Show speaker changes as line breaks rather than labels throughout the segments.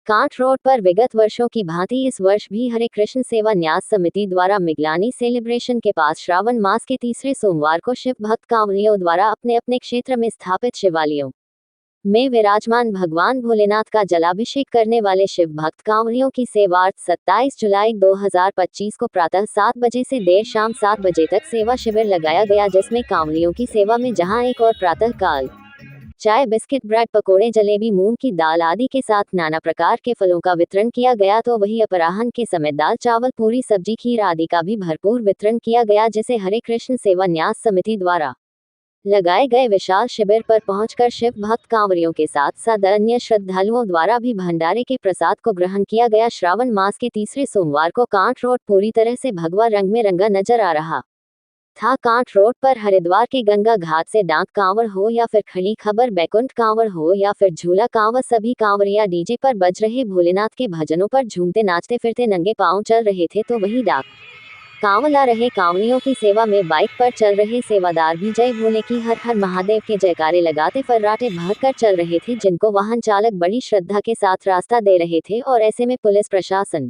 Can't road पर विगत वर्षों की भांति इस वर्ष भी हरे कृष्ण सेवा न्यास समिति द्वारा मिगलानी सेलिब्रेशन के पास श्रावण मास के तीसरे सोमवार को शिव भक्त कांवड़ियों द्वारा अपने अपने क्षेत्र में स्थापित शिवालयों में विराजमान भगवान भोलेनाथ का जलाभिषेक करने वाले शिव भक्त कांवड़ियों की सेवार्थ 27 जुलाई 2025 को प्रातः 7 बजे से देर शाम 7 बजे तक सेवा शिविर लगाया गया, जिसमें कांवड़ियों की सेवा में जहां एक और प्रातः काल चाय, बिस्किट, ब्रेड, पकोड़े, जलेबी, मूंग की दाल आदि के साथ नाना प्रकार के फलों का वितरण किया गया, तो वहीं अपराह्न के समय दाल, चावल, पूरी, सब्जी, खीर आदि का भी भरपूर वितरण किया गया, जिसे हरे कृष्ण सेवा न्यास समिति द्वारा लगाए गए विशाल शिविर पर पहुंचकर शिव भक्त कांवड़ियों के साथ साथ अन्य श्रद्धालुओं द्वारा भी भंडारे के प्रसाद को ग्रहण किया गया। श्रावण मास के तीसरे सोमवार को कांट रोड पूरी तरह से भगवा रंग में रंगा नजर आ रहा था। कांट रोड पर हरिद्वार के गंगा घाट से डाक कांवड़ हो या फिर खड़ी खबर बैकुंठ कांवड़ हो या फिर झूला कांवड़, सभी कांवड़िया डीजे पर बज रहे भोलेनाथ के भजनों पर झूमते नाचते फिरते नंगे पांव चल रहे थे, तो वहीं डाक कांवड़ ला रहे कांवड़ियों की सेवा में बाइक पर चल रहे सेवादार भी जय भोले की हर हर महादेव के जयकारे लगाते फर्राटे भरकर चल रहे थे, जिनको वाहन चालक बड़ी श्रद्धा के साथ रास्ता दे रहे थे। और ऐसे में पुलिस प्रशासन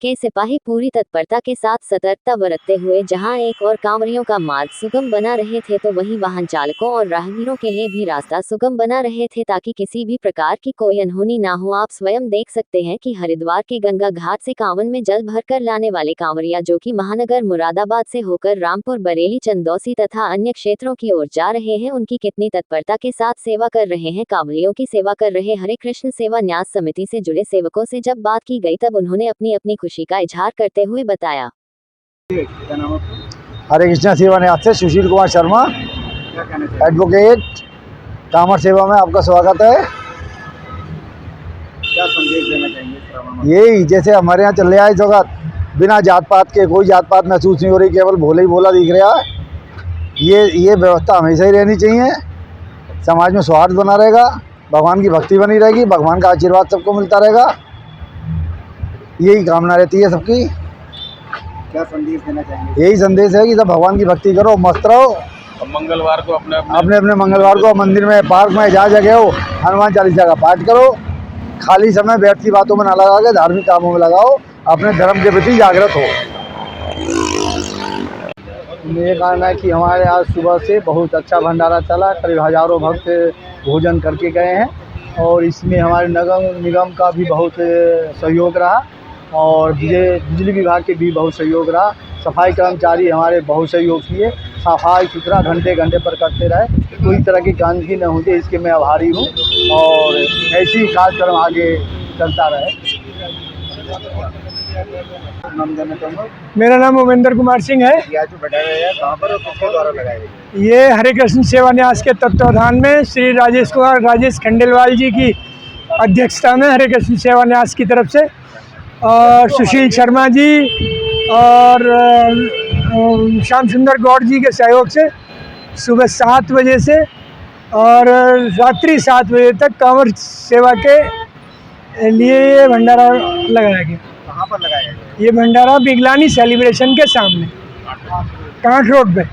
के सिपाही पूरी तत्परता के साथ सतर्कता बरतते हुए जहां एक और कांवड़ियों का मार्ग सुगम बना रहे थे, तो वहीं वाहन चालकों और राहगीरों के लिए भी रास्ता सुगम बना रहे थे, ताकि किसी भी प्रकार की कोई अनहोनी ना हो। आप स्वयं देख सकते हैं कि हरिद्वार के गंगा घाट से कांवड़ में जल भरकर लाने वाले कांवड़िया जो कि महानगर मुरादाबाद से होकर रामपुर, बरेली, चंदौसी तथा अन्य क्षेत्रों की ओर जा रहे हैं, उनकी कितनी तत्परता के साथ सेवा कर रहे हैं। कांवड़ियों की सेवा कर रहे हरे कृष्ण सेवा न्यास समिति से जुड़े सेवकों से जब बात की गई, तब उन्होंने अपनी अपनी खुशी का इजहार करते हुए बताया।
हरे कृष्ण सेवा न्यास से सुशील कुमार शर्मा, एडवोकेट, कांवड़ सेवा में आपका स्वागत है।
क्या संदेश देना चाहेंगे?
यही जैसे हमारे यहाँ चल रहा है जगत, बिना जात पात के, कोई जात पात महसूस नहीं हो रही, केवल भोले ही भोला दिख रहा है। ये व्यवस्था हमेशा ही रहनी चाहिए। समाज में सौहार्द बना रहेगा, भगवान की भक्ति बनी रहेगी, भगवान का आशीर्वाद सबको मिलता रहेगा, यही कामना रहती है सबकी।
क्या संदेश देना चाहेंगे?
यही संदेश है कि सब भगवान की भक्ति करो, मस्त रहो।
मंगलवार को
अपने मंगलवार को मंदिर में, पार्क में, जहाँ जगह हो, हनुमान चालीसा का पाठ करो। खाली समय व्यर्थ बातों में ना लगा के धार्मिक कामों में लगाओ, अपने धर्म के प्रति जागृत हो। मेरा कहना है कि हमारे आज सुबह से बहुत अच्छा भंडारा चला, करीब हजारों भक्त भोजन करके गए हैं, और इसमें हमारे नगर निगम का भी बहुत सहयोग रहा, और बिजली विभाग के भी बहुत सहयोग रहा। सफाई कर्मचारी हमारे बहुत सहयोग किए, सफाई सुथरा घंटे घंटे पर करते रहे, कोई तरह की गंदगी न होती, इसके मैं आभारी हूँ, और ऐसे ही कार्यक्रम आगे चलता रहे।
मेरा नाम उमेंद्र कुमार सिंह है।
कहाँ पर और किसके द्वारा लगाए गए?
ये हरे कृष्ण सेवा न्यास के तत्वाधान में श्री राजेश खंडेलवाल जी की अध्यक्षता में हरे कृष्ण सेवा न्यास की तरफ से, और सुशील शर्मा जी और श्याम सुंदर गौड़ जी के सहयोग से सुबह 7 बजे से और रात्रि 7 बजे तक कांवड़ सेवा के लिए ये भंडारा लगाया गया।
कहाँ पर लगाया गया?
ये भंडारा बिगलानी सेलिब्रेशन के सामने कांट रोड पे।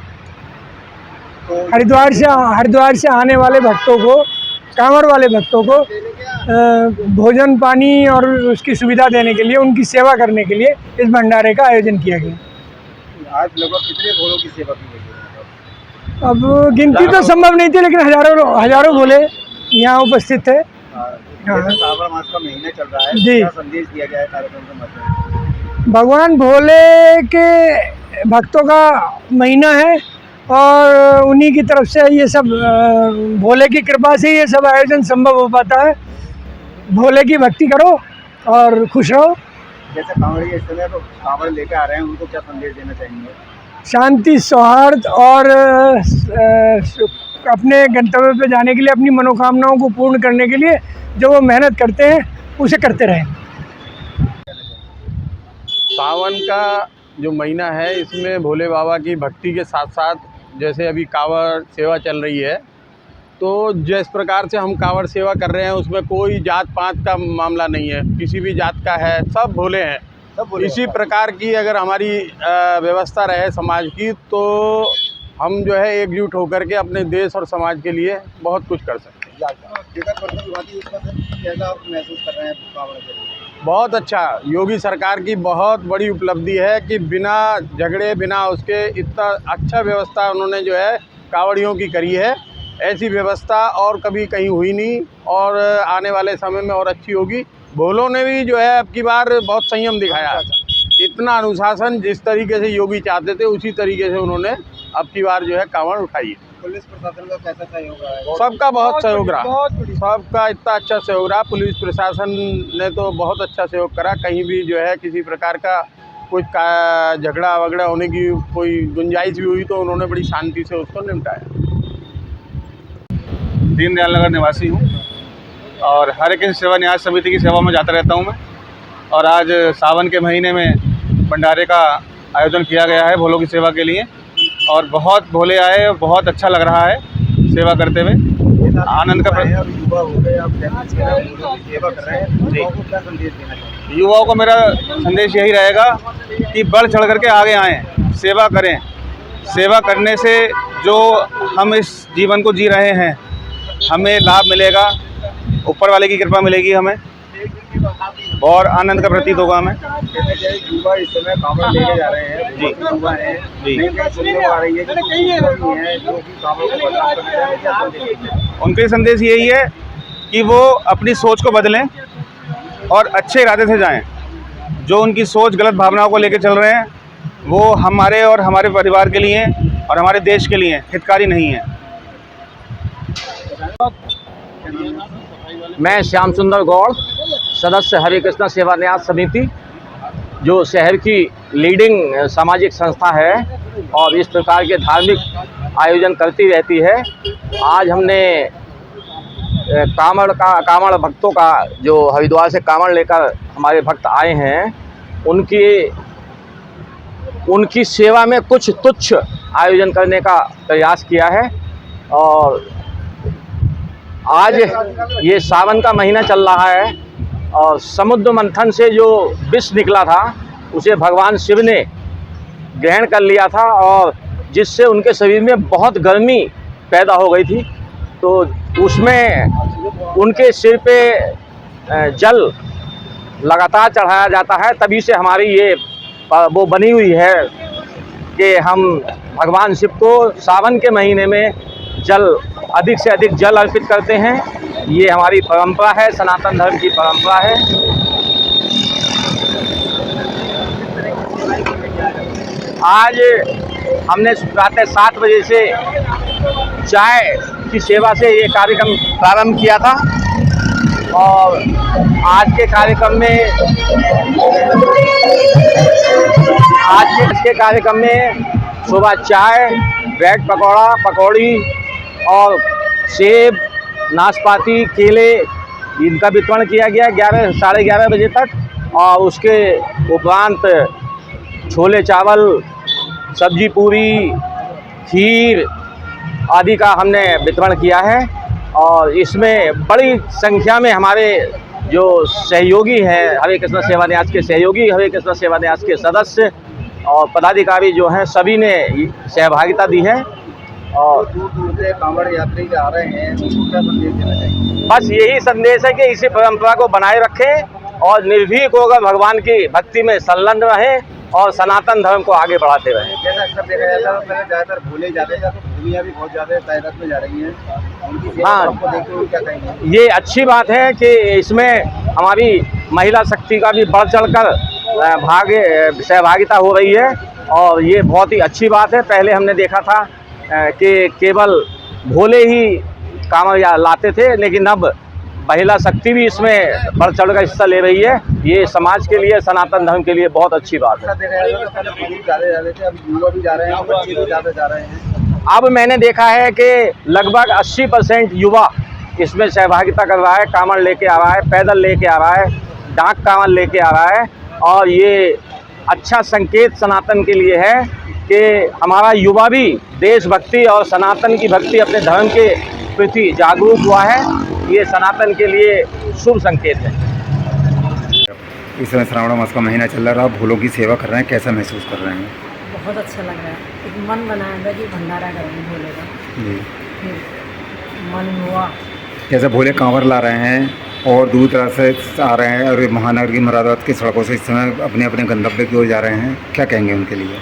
तो
हरिद्वार से आने वाले भक्तों को, कांवड़ वाले भक्तों को भोजन पानी और उसकी सुविधा देने के लिए, उनकी सेवा करने के लिए इस भंडारे का आयोजन किया गया।
आज लगभग कितने भोलों की सेवा की गई है?
अब गिनती तो संभव नहीं थी, लेकिन हजारों भोले यहाँ उपस्थित थे।
श्रावण मास का महीना चल रहा है,
जी।
क्या संदेश दिया गया है कार्यक्रम के माध्यम से?
भगवान भोले के भक्तों का महीना है, और उन्हीं की तरफ से ये सब, भोले की कृपा से ये सब आयोजन संभव हो पाता है। भोले की भक्ति करो और खुश रहो।
जैसे कांवड़िया इस समय तो कांवड़ लेकर आ रहे हैं, उनको क्या संदेश देना चाहेंगे?
शांति, सौहार्द और अपने गंतव्य पे जाने के लिए, अपनी मनोकामनाओं को पूर्ण करने के लिए जो वो मेहनत करते हैं, उसे करते रहें।
सावन का जो महीना है, इसमें भोले बाबा की भक्ति के साथ साथ जैसे अभी कांवड़ सेवा चल रही है, तो जिस प्रकार से हम कांवड़ सेवा कर रहे हैं, उसमें कोई जात पात का मामला नहीं है, किसी भी जात का है, सब भोले हैं। इसी प्रकार की अगर हमारी व्यवस्था रहे समाज की, तो हम जो है एकजुट होकर के अपने देश और समाज के लिए बहुत कुछ कर सकते हैं।
कैसा आप महसूस कर रहे हैं कांवड़ के लिए?
बहुत अच्छा, योगी सरकार की बहुत बड़ी उपलब्धि है कि बिना झगड़े बिना उसके इतना अच्छा व्यवस्था उन्होंने जो है कांवड़ियों की करी है। ऐसी व्यवस्था और कभी कहीं हुई नहीं और आने वाले समय में और अच्छी होगी। भोलों ने भी जो है अब की बार बहुत संयम दिखाया। इतना अनुशासन जिस तरीके से योगी चाहते थे उसी तरीके से उन्होंने अब की बार जो है कांवड़ उठाई है।
पुलिस प्रशासन का कैसा सहयोग रहा है?
सबका बहुत सहयोग रहा, सबका इतना अच्छा सहयोग रहा। पुलिस प्रशासन ने तो बहुत अच्छा सहयोग करा। कहीं भी जो है किसी प्रकार का कुछ झगड़ा वगड़ा होने की कोई गुंजाइश भी हुई तो उन्होंने बड़ी शांति से उसको निपटाया।
दीनदयाल नगर निवासी हूँ और हरे कृष्ण सेवा न्यास समिति की सेवा में जाता रहता हूँ मैं। और आज सावन के महीने में भंडारे का आयोजन किया गया है भोलों की सेवा के लिए और बहुत भोले आए, बहुत अच्छा लग रहा है सेवा करते हुए। आनंद का
युवा हो गए, आप सेवा कर रहे हैं, युवाओं को क्या संदेश देना चाहिए?
युवाओं को मेरा संदेश यही रहेगा कि बढ़ चढ़ करके आगे आएँ, सेवा करें। सेवा करने से जो हम इस जीवन को जी रहे हैं हमें लाभ मिलेगा, ऊपर वाले की कृपा मिलेगी हमें और आनंद का प्रतीत होगा हमें।
युवा इस समय कांवड़ लेके जा रहे हैं,
जी
युवा हैं,
जी
सुनने आ रही है कि है जो कि कांवड़ को बदनाम करने जा रहे हैं, क्या संदेश दें?
उनके संदेश यही है कि वो अपनी सोच को बदलें और अच्छे इरादे से जाएं। जो उनकी सोच गलत भावनाओं को लेकर चल रहे हैं वो हमारे और हमारे परिवार के लिए और हमारे देश के लिए हितकारी नहीं है।
मैं श्याम सुंदर गौड़, सदस्य हरे कृष्ण सेवा न्यास समिति, जो शहर की लीडिंग सामाजिक संस्था है और इस प्रकार के धार्मिक आयोजन करती रहती है। आज हमने कांवड़ भक्तों का, जो हरिद्वार से कांवड़ लेकर हमारे भक्त आए हैं, उनकी सेवा में कुछ तुच्छ आयोजन करने का प्रयास किया है। और आज ये सावन का महीना चल रहा है और समुद्र मंथन से जो विष निकला था उसे भगवान शिव ने ग्रहण कर लिया था और जिससे उनके शरीर में बहुत गर्मी पैदा हो गई थी। तो उसमें उनके सिर पे जल लगातार चढ़ाया जाता है। तभी से हमारी ये वो बनी हुई है कि हम भगवान शिव को सावन के महीने में अधिक से अधिक जल अर्पित करते हैं। ये हमारी परंपरा है, सनातन धर्म की परंपरा है। आज हमने प्रातः 7 बजे से चाय की सेवा से ये कार्यक्रम प्रारंभ किया था और आज के कार्यक्रम में सुबह चाय, ब्रेड पकौड़ा, पकौड़ी और सेब, नाशपाती, केले इनका वितरण किया गया 11 साढ़े 11 बजे तक। और उसके उपरांत छोले चावल, सब्जी पूरी, खीर आदि का हमने वितरण किया है। और इसमें बड़ी संख्या में हमारे जो सहयोगी हैं, हरे कृष्ण सेवा न्यास के सहयोगी, हरे कृष्ण सेवा न्यास के सदस्य और पदाधिकारी जो हैं, सभी ने सहभागिता दी है। और
दूर दूर से कांवड़ यात्री आ रहे हैं, उनको क्या संदेश देना चाहिए?
बस यही संदेश है कि इसी परंपरा को बनाए रखें और निर्भीक होकर भगवान की भक्ति में संलग्न रहें और सनातन धर्म को आगे बढ़ाते रहें।
जैसा अक्सर देखा जाता है पहले ज़्यादातर भोले जाते थे, तो भूमियाँ भी बहुत ज़्यादा तादाद में जा रही हैं, उनकी सेवा आपको देखते हुए क्या कहेंगे?
ये अच्छी बात है कि इसमें हमारी महिला शक्ति का भी बढ़ चढ़कर सहभागिता हो रही है और ये बहुत ही अच्छी बात है। पहले हमने देखा था कि केवल भोले ही कांवड़ लाते थे, लेकिन अब महिला शक्ति भी इसमें बढ़ चढ़ कर हिस्सा ले रही है। ये समाज के लिए, सनातन धर्म के लिए बहुत अच्छी बात है।
देखा जाता है पहले बुजुर्ग ज़्यादा जा रहे थे, अब युवा भी जा रहे हैं, बच्चे भी ज़्यादा जा रहे हैं।
अब मैंने देखा है कि लगभग 80% युवा इसमें सहभागिता कर रहा है, कांवड़ लेके आ रहा है, पैदल लेके आ रहा है, डाक कांवड़ लेके आ रहा है। और ये अच्छा संकेत सनातन के लिए है कि हमारा युवा भी देशभक्ति और सनातन की भक्ति, अपने धर्म के प्रति जागरूक हुआ है। ये सनातन के लिए शुभ संकेत है।
इस समय श्रावण मास का महीना चल रहा है, आप भोलों की सेवा कर रहे हैं, कैसा महसूस कर रहे हैं?
बहुत अच्छा लग रहा है। एक मन बनाया था कि भंडारा करेंगे भोले का,
जी,
फिर मन हुआ।
जैसे भोले कांवर ला रहे हैं और दूर दराज से आ रहे हैं और महानगर की मुरादाबाद की सड़कों से इस समय अपने अपने गंतव्य की ओर जा रहे हैं, क्या कहेंगे उनके लिए?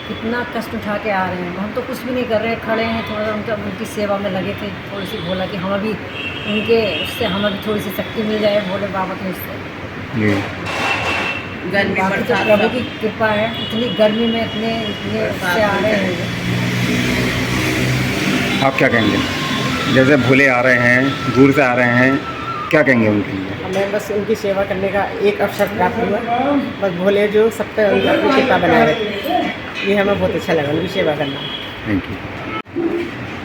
कितना कष्ट उठा के आ रहे हैं, हम तो कुछ भी नहीं कर रहे हैं, खड़े हैं, थोड़ा सा उनकी सेवा में लगे थे। थोड़ी सी भोला कि हम अभी उनके उससे हमें भी थोड़ी सी शक्ति मिल जाए भोले बाबा के उससे।
जी,
गर्मी बरसात प्रभु की कृपा है, इतनी गर्मी में इतने से आ रहे हैं।
आप क्या कहेंगे? जैसे भोले आ रहे हैं, दूर से आ रहे हैं, क्या कहेंगे उनके लिए?
हमें बस उनकी सेवा करने का एक अवसर प्राप्त हुआ, बस भोले जो सब पे उनकी अपनी कृपा बनाए रखे, ये हमें बहुत अच्छा लगा उनकी सेवा करना।
थैंक यू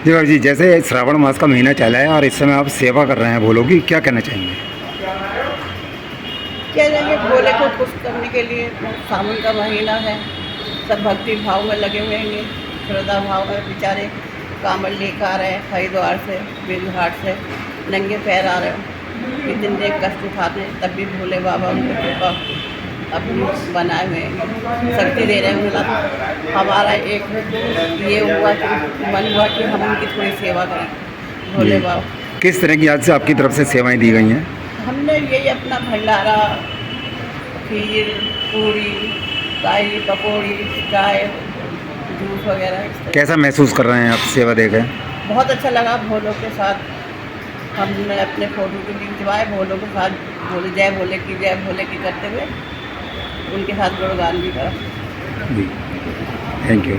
जी। बाबू जी, जैसे श्रावण मास का महीना चला है और इस समय आप सेवा कर रहे हैं भोलों की, क्या कहना चाहेंगे?
क्या जाएंगे, भोले को खुश करने के लिए सावन का महीना है, सब भक्ति भाव में लगे हुए हैं, श्रद्धा भाव में बेचारे कांवड़ लेकर आ रहे हैं हरिद्वार से, बेलघाट से, नंगे पैर आ रहे हैं, इतने कष्ट उठाते हैं, तब भी भोले बाबा उनकी कृपा अपनी बनाए हुए हैं, शक्ति दे रहे हैं उन्हें। हमारा एक ये हुआ कि मन हुआ कि हम उनकी थोड़ी सेवा करें भोले बाबा।
किस तरह की आज से आपकी तरफ से सेवाएं दी गई हैं?
हमने यही अपना भंडारा, खीर, पूरी, शाही, पकौड़ी, चाय, जूस वगैरह इस तरह।
कैसा महसूस कर रहे हैं आप सेवा देकर?
बहुत अच्छा लगा भोलों के साथ, हमने अपने फोटो के लिंक खिंचवाए भोलों के साथ, बोले जय भोले की करते हुए उनके साथ गुणगान भी करा।
जी, थैंक यू।